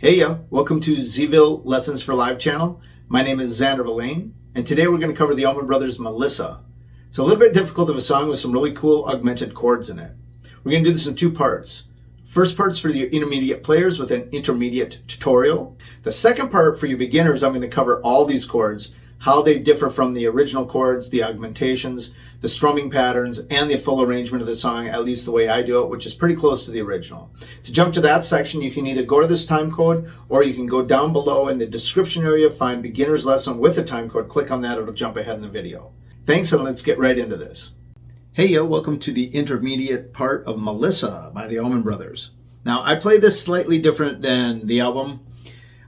Hey yo, welcome to Zville Lessons for Live channel. My name is Xander Villain, and today we're going to cover the Allman Brothers' Melissa. It's a little bit difficult of a song with some really cool augmented chords in it. We're going to do this in two parts. First part's for the intermediate players with an intermediate tutorial. The second part for you beginners, I'm going to cover all these chords, how they differ from the original chords, the augmentations, the strumming patterns, and the full arrangement of the song, at least the way I do it, which is pretty close to the original. To jump to that section, you can either go to this time code, or you can go down below in the description area, find beginner's lesson with the time code, click on that, it'll jump ahead in the video. Thanks, and let's get right into this. Hey yo, welcome to the intermediate part of Melissa by the Allman Brothers. Now, I played this slightly different than the album.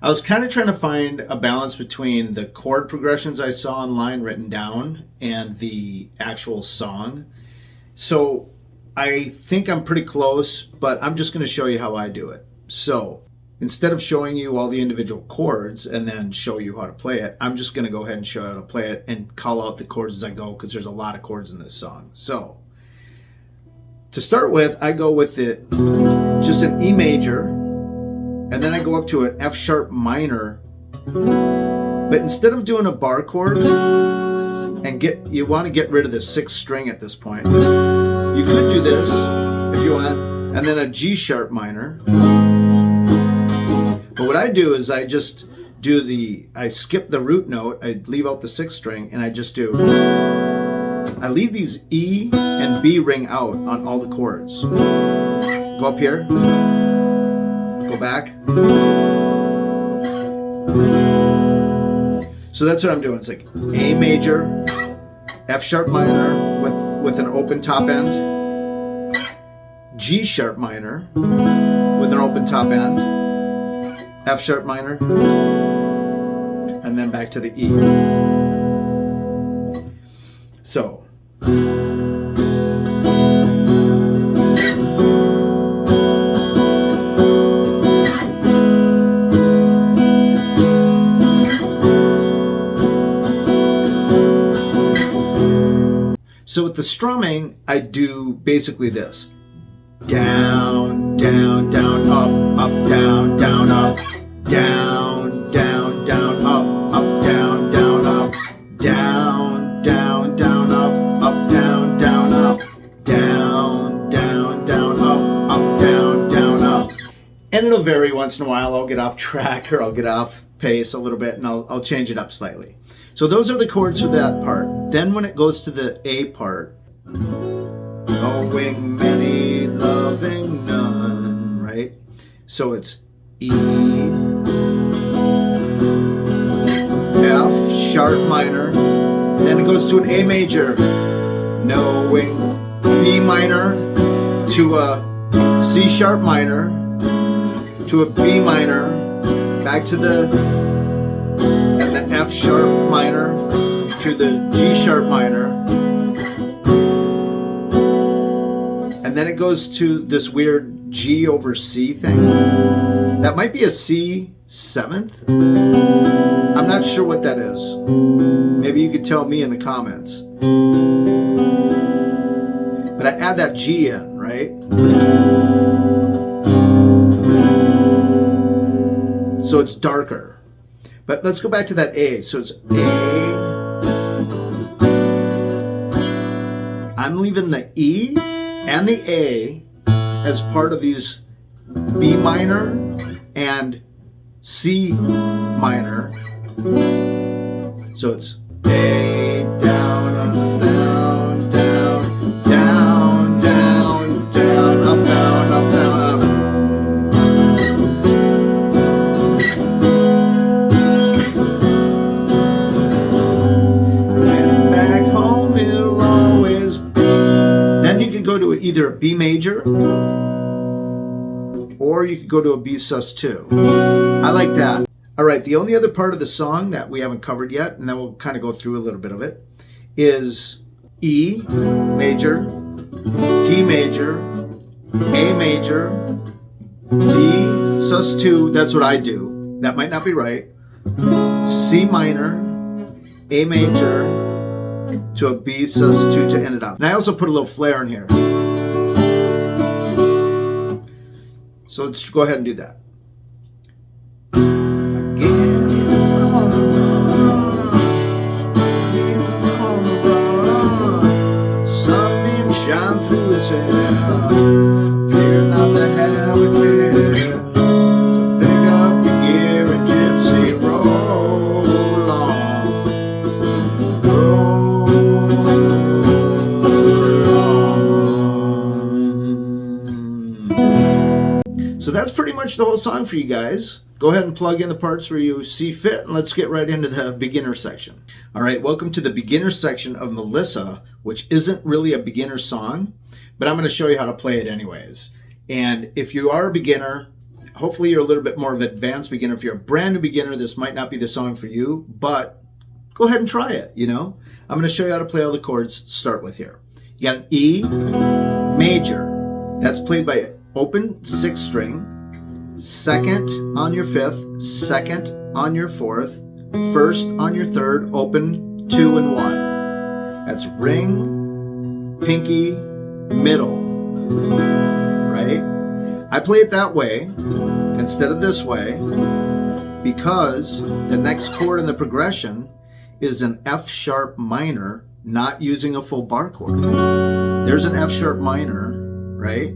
I was kind of trying to find a balance between the chord progressions I saw online written down and the actual song. So I think I'm pretty close, but I'm just going to show you how I do it. So instead of showing you all the individual chords and then show you how to play it, I'm just going to go ahead and show you how to play it and call out the chords as I go, because there's a lot of chords in this song. So to start with, I go with just an E major, and then I go up to an F sharp minor. But instead of doing a bar chord, and you want to get rid of the sixth string at this point, you could do this if you want, and then a G sharp minor. But what I do is I just do I skip the root note, I leave out the sixth string, and I leave these E and B ring out on all the chords. Go up here, go back. So that's what I'm doing. It's like A major, F sharp minor with an open top end, G sharp minor with an open top end, F sharp minor, and then back to the E. So with the strumming, I do basically this. Down, down, down, up, up, down, down, up, down, down, down, up, up, down, down, up, down, down, down, up, up, down, down, up, down, down, down, up, up, down, down, up. And it'll vary once in a while. I'll get off track or I'll get off pace a little bit, and I'll change it up slightly. So those are the chords for that part. Then when it goes to the A part, knowing many, loving none, right? So it's E, F sharp minor, then it goes to an A major, knowing B minor, to a C sharp minor, to a B minor, back to the F sharp minor, to the G sharp minor, and then it goes to this weird G over C thing. That might be a C seventh. I'm not sure what that is. Maybe you could tell me in the comments. But I add that G in, right? So it's darker. But let's go back to that A. So it's A. I'm leaving the E and the A as part of these B minor and C minor. So it's A, down, down, down, down, down, down, up, down, up, down, up. Go to either a B major or you could go to a B sus2. I like that. All right, the only other part of the song that we haven't covered yet, and then we'll kind of go through a little bit of it, is E major, D major, A major, B sus2, that's what I do. That might not be right. C minor, A major, to a B sus2 to end it off. And I also put a little flair in here. So let's go ahead and do that. shine through his hair, appear not to have a care. So pick up your gear and gypsy roll on. So that's pretty much the whole song for you guys. Go ahead and plug in the parts where you see fit, and let's get right into the beginner section. All right, welcome to the beginner section of Melissa, which isn't really a beginner song, but I'm going to show you how to play it anyways. And if you are a beginner, hopefully you're a little bit more of an advanced beginner. If you're a brand new beginner, this might not be the song for you, but go ahead and try it, you know. I'm going to show you how to play all the chords to start with here. You got an E major. That's played by open 6th string, 2nd on your 5th, 2nd on your 4th, 1st on your 3rd, open 2 and 1. That's ring, pinky, middle, right? I play it that way instead of this way because the next chord in the progression is an F sharp minor, not using a full bar chord. There's an F sharp minor, right?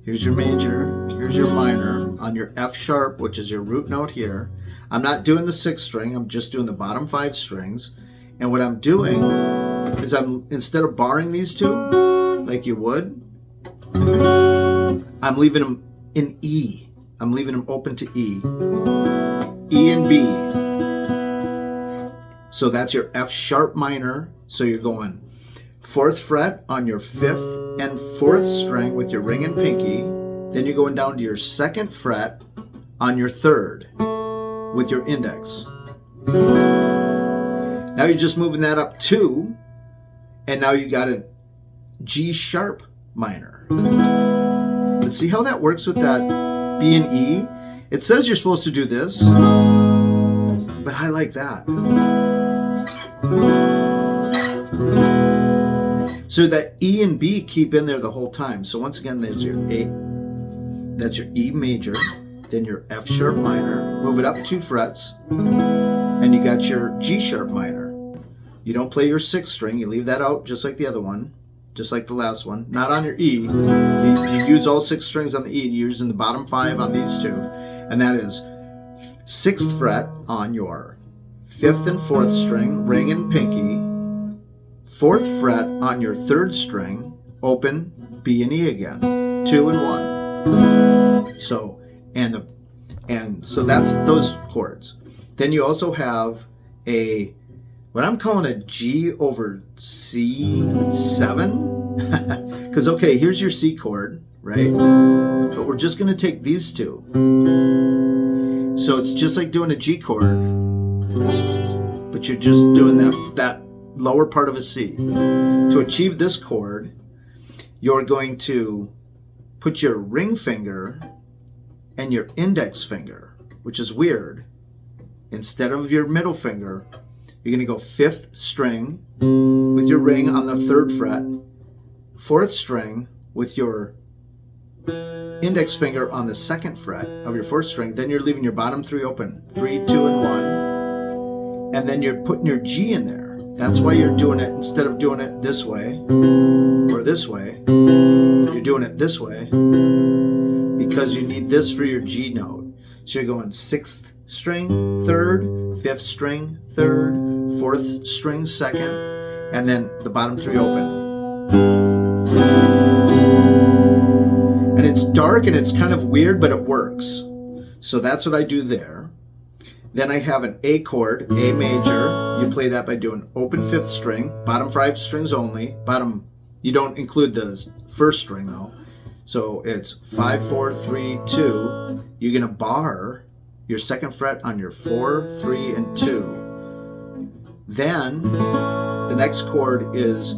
Here's your major, here's your minor on your F sharp, which is your root note here. I'm not doing the 6th string, I'm just doing the bottom 5 strings. And what I'm doing is instead of barring these two, like you would, I'm leaving them in E. I'm leaving them open to E. E and B. So that's your F sharp minor. So you're going 4th fret on your 5th and 4th string with your ring and pinky. Then you're going down to your 2nd fret on your 3rd with your index. Now you're just moving that up 2, and now you got a G sharp minor. But see how that works with that B and E? It says you're supposed to do this, but I like that. So that E and B keep in there the whole time. So once again, there's your A, that's your E major, then your F sharp minor, move it up 2 frets, and you got your G sharp minor. You don't play your 6th string, you leave that out just like the other one, just like the last one. Not on your E, you use all 6 strings on the E, you're using the bottom 5 on these two, and that is 6th fret on your 5th and 4th string, ring and pinky, 4th fret on your 3rd string, open B and E again, 2 and 1. So so that's those chords. Then you also have what I'm calling a G over C7, because okay, here's your C chord, right? But we're just going to take these two. So it's just like doing a G chord, but you're just doing that lower part of a C. To achieve this chord, you're going to put your ring finger and your index finger, which is weird. Instead of your middle finger, you're going to go 5th string with your ring on the 3rd fret, 4th string with your index finger on the 2nd fret of your 4th string. Then you're leaving your bottom 3 open, 3, 2, and 1. And then you're putting your G in there. That's why you're doing it, instead of doing it this way or this way, you're doing it this way because you need this for your G note. So you're going 6th string, 3rd, 5th string, 3rd, 4th string, 2nd, and then the bottom 3 open. And it's dark and it's kind of weird, but it works. So that's what I do there. Then I have an A chord, A major. You play that by doing open 5th string, bottom 5 strings only. Bottom, you don't include the 1st string though. So it's 5, 4, 3, 2. You're going to bar your 2nd fret on your 4, 3, and 2. Then the next chord is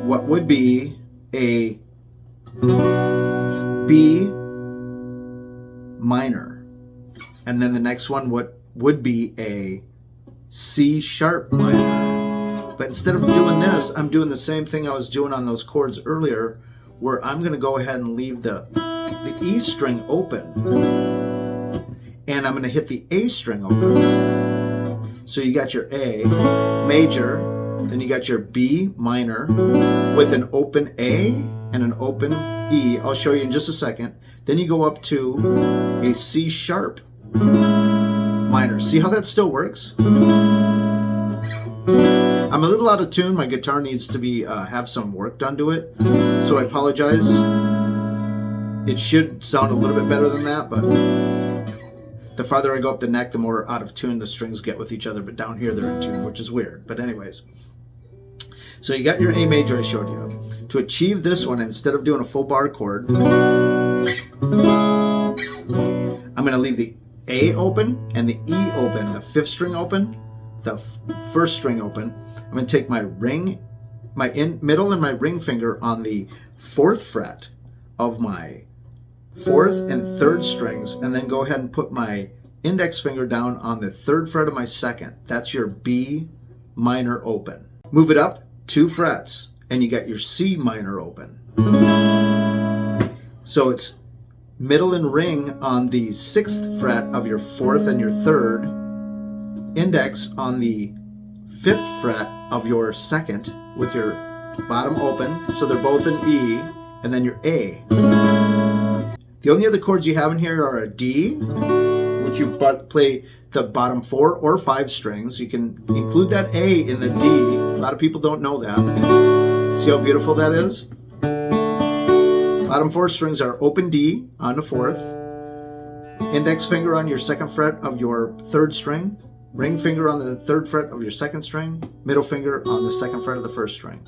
what would be a B minor. And then the next one would be a C sharp minor. But instead of doing this, I'm doing the same thing I was doing on those chords earlier, where I'm going to go ahead and leave the E string open. And I'm going to hit the A string open. So you got your A major, Then you got your B minor with an open A and an open E. I'll show you in just a second. Then you go up to a C sharp minor. See how that still works? I'm a little out of tune. My guitar needs to be have some work done to it, so I apologize. It should sound a little bit better than that, but the farther I go up the neck, the more out of tune the strings get with each other, but down here they're in tune, which is weird. But anyways, so you got your A major I showed you. To achieve this one, instead of doing a full bar chord, I'm going to leave the A open and the E open, the fifth string open, the first string open. I'm going to take my ring, my middle and my ring finger on the 4th fret of my 4th and 3rd strings, and then go ahead and put my index finger down on the 3rd fret of my 2nd. That's your B minor open. Move it up 2 frets, and you got your C minor open. So it's middle and ring on the 6th fret of your 4th and your 3rd, index on the 5th fret of your 2nd with your bottom open, so they're both in E, and then your A. The only other chords you have in here are a D, which you play the bottom 4 or 5 strings. You can include that A in the D. A lot of people don't know that. See how beautiful that is? Bottom 4 strings are open D on the 4th, index finger on your 2nd fret of your 3rd string, ring finger on the 3rd fret of your 2nd string, middle finger on the 2nd fret of the 1st string.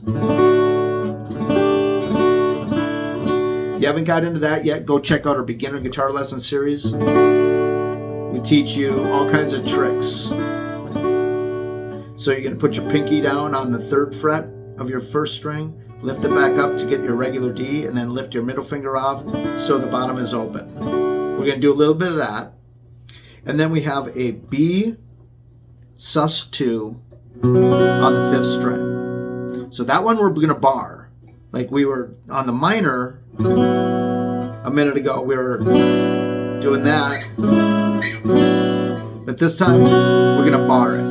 If you haven't got into that yet, go check out our beginner guitar lesson series. We teach you all kinds of tricks. So you're going to put your pinky down on the 3rd fret of your 1st string, lift it back up to get your regular D, and then lift your middle finger off so the bottom is open. We're going to do a little bit of that. And then we have a B sus2 on the 5th string. So that one we're going to bar. Like we were on the minor a minute ago, we were doing that. But this time we're going to bar it.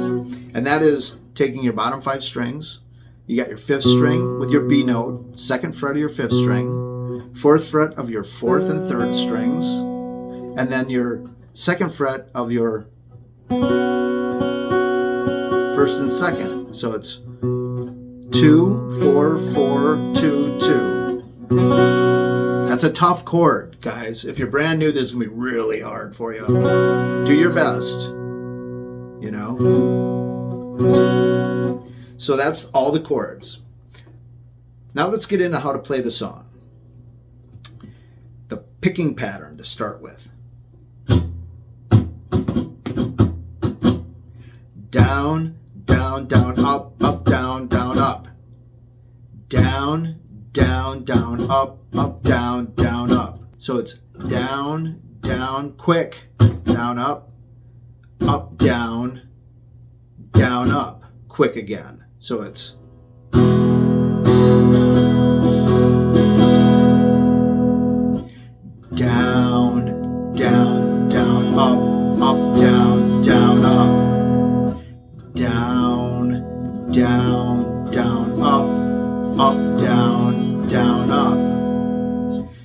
And that is taking your bottom 5 strings. You got your 5th string with your B note, 2nd fret of your 5th string, 4th fret of your 4th and 3rd strings, and then your 2nd fret of your 1st and 2nd. So it's 2, 4, 4, 2, 2. That's a tough chord, guys. If you're brand new, this is going to be really hard for you. Do your best, you know. So that's all the chords. Now let's get into how to play the song. The picking pattern to start with. Down, down, down, up, up, down, down, up. Down, down, down, up, up, down, down, up. So it's down, down, quick, down, up, down, down, up, quick again. So it's down, down, down, up, down, down, up. Down, down, down, up, down, down, up.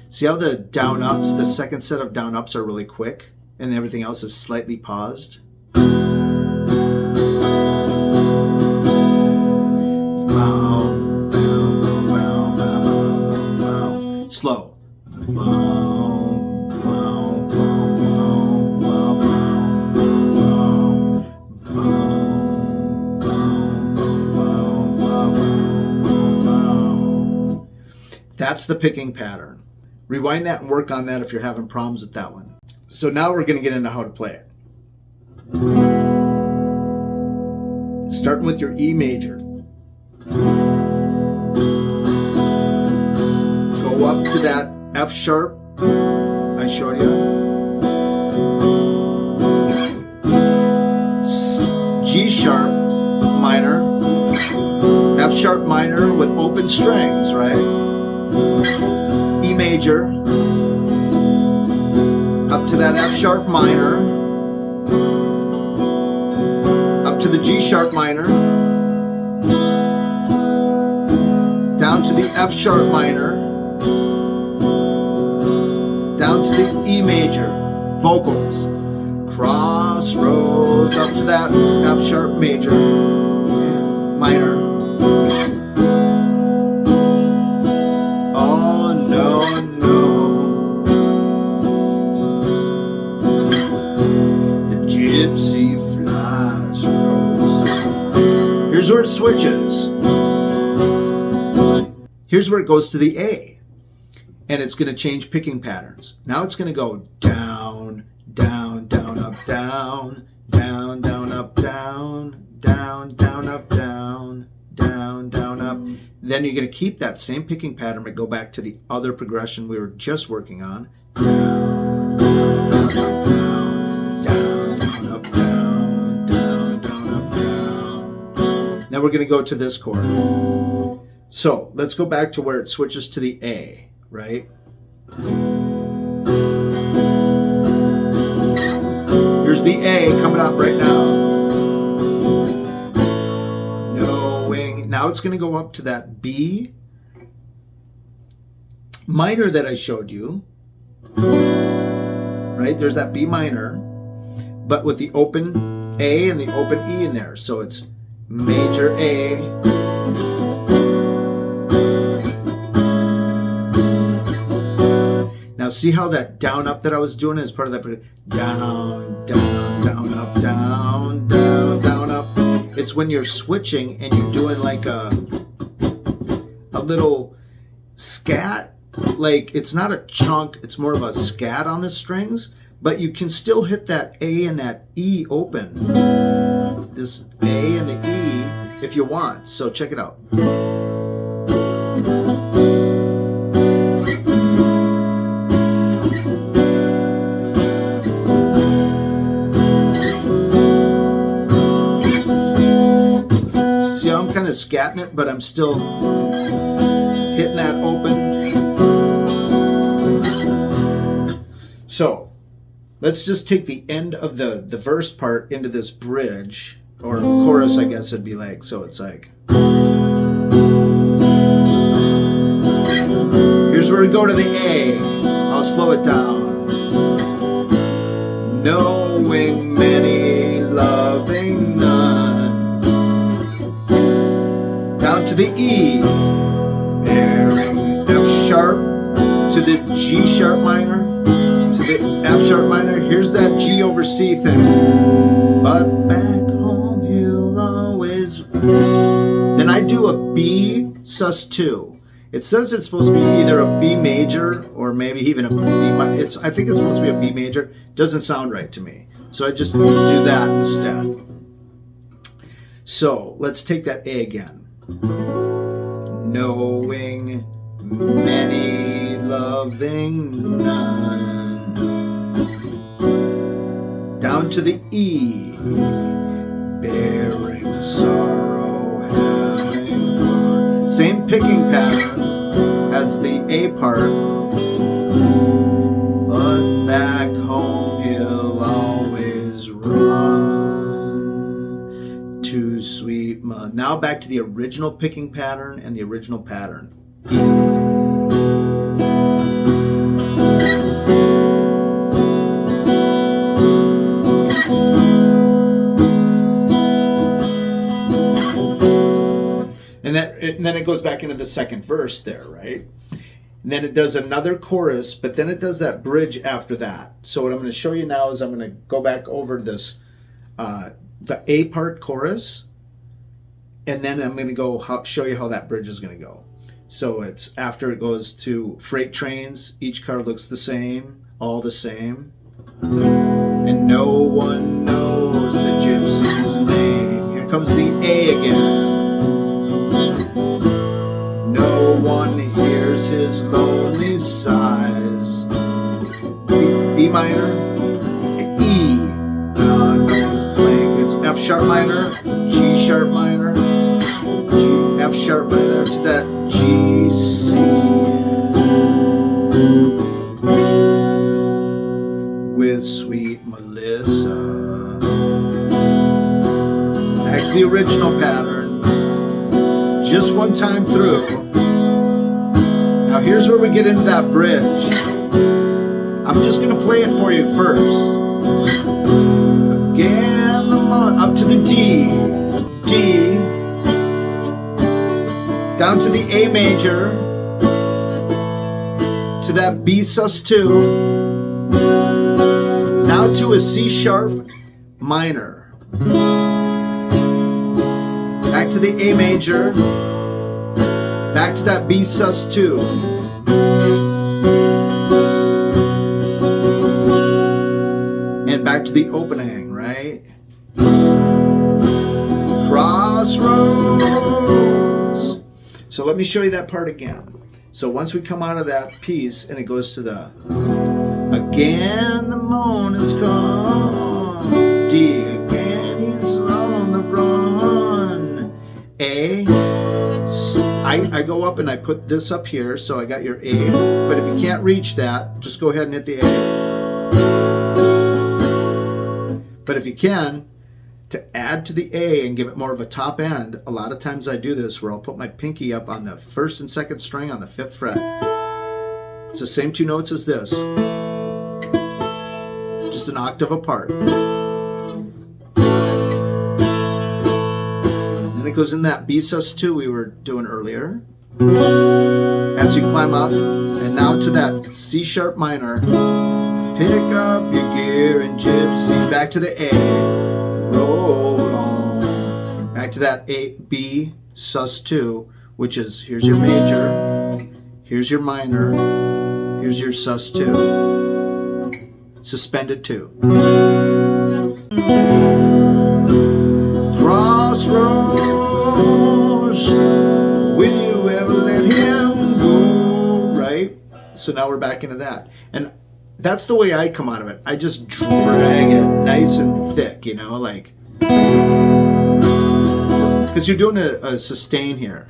See how the down ups, the second set of down ups are really quick and everything else is slightly paused? Slow. That's the picking pattern. Rewind that and work on that if you're having problems with that one. So now we're going to get into how to play it. Starting with your E major. Go up to that F sharp I showed you. G sharp minor. F sharp minor with open strings, right? E major. Up to that F sharp minor. Up to the G sharp minor. F sharp minor, down to the E major, vocals, crossroads, up to that F sharp major, minor. Oh no, no, the gypsy flies across. Here's where it switches. Here's where it goes to the A, and it's going to change picking patterns. Now it's going to go down, down, down, up, down, down, down, up, down, down, down, up, down, down, down, up. Then you're going to keep that same picking pattern, but go back to the other progression we were just working on. Down, down, down, down, up, down, down, down, up, down. Now we're going to go to this chord. So let's go back to where it switches to the A, right? Here's the A coming up right now. Knowing. Now it's going to go up to that B minor that I showed you. Right? There's that B minor, but with the open A and the open E in there. So it's major A. Now see how that down up that I was doing is part of that down, down, down, up, down, down, down, up. It's when you're switching and you're doing like a little scat. Like it's not a chunk, it's more of a scat on the strings, but you can still hit that A and that E open. This A and the E if you want. So check it out. See how I'm kind of scatting it, but I'm still hitting that open. So let's just take the end of the verse part into this bridge, or chorus, I guess it'd be like. So it's like, here's where we go to the A. I'll slow it down. Knowing many, loving none. Down to the E, bearing F sharp to the G sharp minor, to the F sharp minor. Here's that G over C thing. But back home he'll always. Then I do a B sus2. It says it's supposed to be either a B major or maybe even a B minor. I think it's supposed to be a B major. Doesn't sound right to me. So I just do that instead. So let's take that A again. Knowing many, loving none. Down to the E, bearing sorrow, having fun. Same picking pattern as the A part, but back home he'll always run. To sweet mud. Now back to the original picking pattern and the original pattern. And then it goes back into the second verse there, right? And then it does another chorus, but then it does that bridge after that. So what I'm going to show you now is I'm going to go back over this the A part chorus, and then I'm going to go show you how that bridge is going to go. So it's after it goes to freight trains, each car looks the same, all the same, and no one knows the gypsy's name. Here comes the A again. No one hears his lonely sighs. B minor, E, it's F sharp minor, G sharp minor, G, F sharp minor to that G, C. With sweet Melissa. Back to the original pattern. Just one time through. here's where we get into that bridge. I'm just going to play it for you first. Again, up to the D, down to the A major, to that B sus2, now to a C sharp minor, back to the A major, back to that B sus2, and back to the opening, right? Crossroads. So let me show you that part again. So once we come out of that piece and it goes to the again the morning's gone, D, again he's on the run, A, I go up and I put this up here, so I got your A, but if you can't reach that, just go ahead and hit the A. But if you can, to add to the A and give it more of a top end, a lot of times I do this where I'll put my pinky up on the first and second string on the 5th fret. It's the same 2 notes as this, just an octave apart. Then it goes in that B sus2 we were doing earlier. As you climb up, and now to that C sharp minor. Pick up your gear and gypsy, back to the A. Roll on. Back to that A, B, sus2, which is, here's your major, here's your minor, here's your sus2. Suspended 2. Crossroads, will you ever let him go? Right? So now we're back into that. And that's the way I come out of it. I just drag it nice and thick, you know, like, because you're doing a sustain here.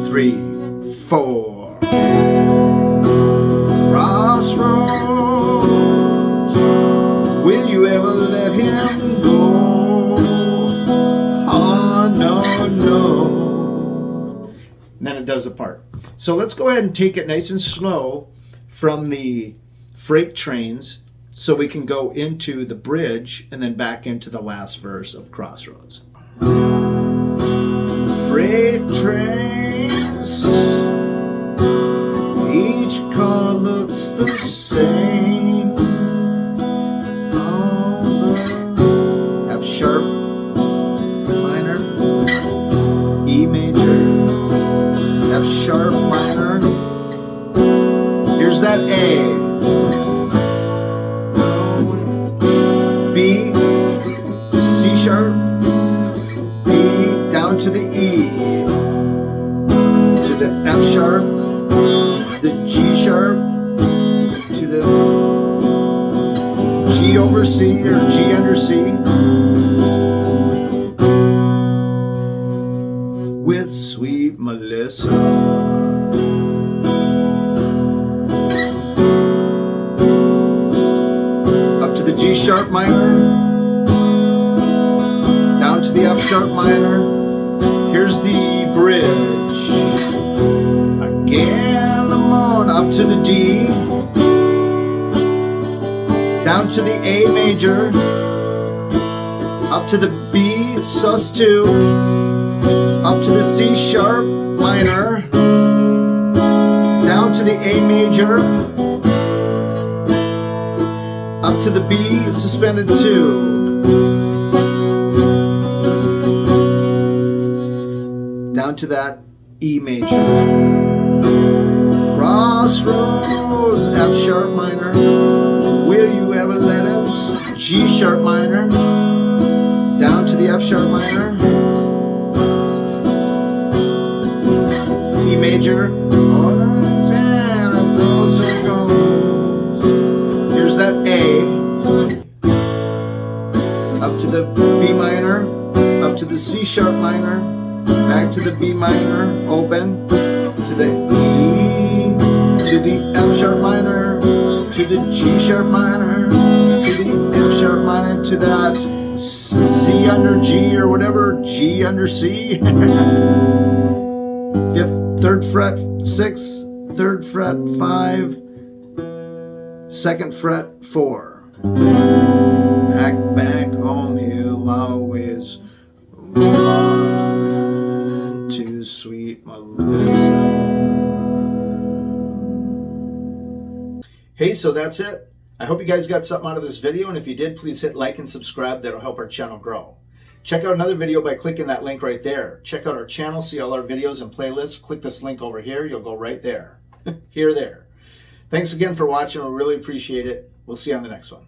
3, 4. Crossroads, will you ever let him go? Oh, no, no. And then it does the part. So let's go ahead and take it nice and slow from the freight trains so we can go into the bridge and then back into the last verse of Crossroads. Freight trains, each car looks the same. All the F sharp minor, E major, F sharp minor. Here's that A, B, C sharp, B, down to the E, to the F sharp, the G sharp, to the G over C or G under C, with sweet Melissa. G sharp minor, down to the F sharp minor. Here's the bridge. Again, the moan, up to the D, down to the A major, up to the B sus2, up to the C sharp minor, down to the A major, up to the B suspended 2, down to that E major. Crossroads, F sharp minor, will you ever let us? G sharp minor, down to the F sharp minor, E major. All the time it goes and goes. Here's that A, up to the B minor, up to the C sharp minor, back to the B minor, open, to the E, to the F sharp minor, to the G sharp minor, to the F sharp minor, to that C under G or whatever, G under C. third fret 6, third fret 5, second fret 4. Back home he'll always run to sweet Melissa. Hey, so that's it. I hope you guys got something out of this video, and if you did, please hit like and subscribe. That'll help our channel grow. Check out another video by clicking that link right there. Check out our channel, see all our videos and playlists. Click this link over here. You'll go right there. Here, there. Thanks again for watching. We really appreciate it. We'll see you on the next one.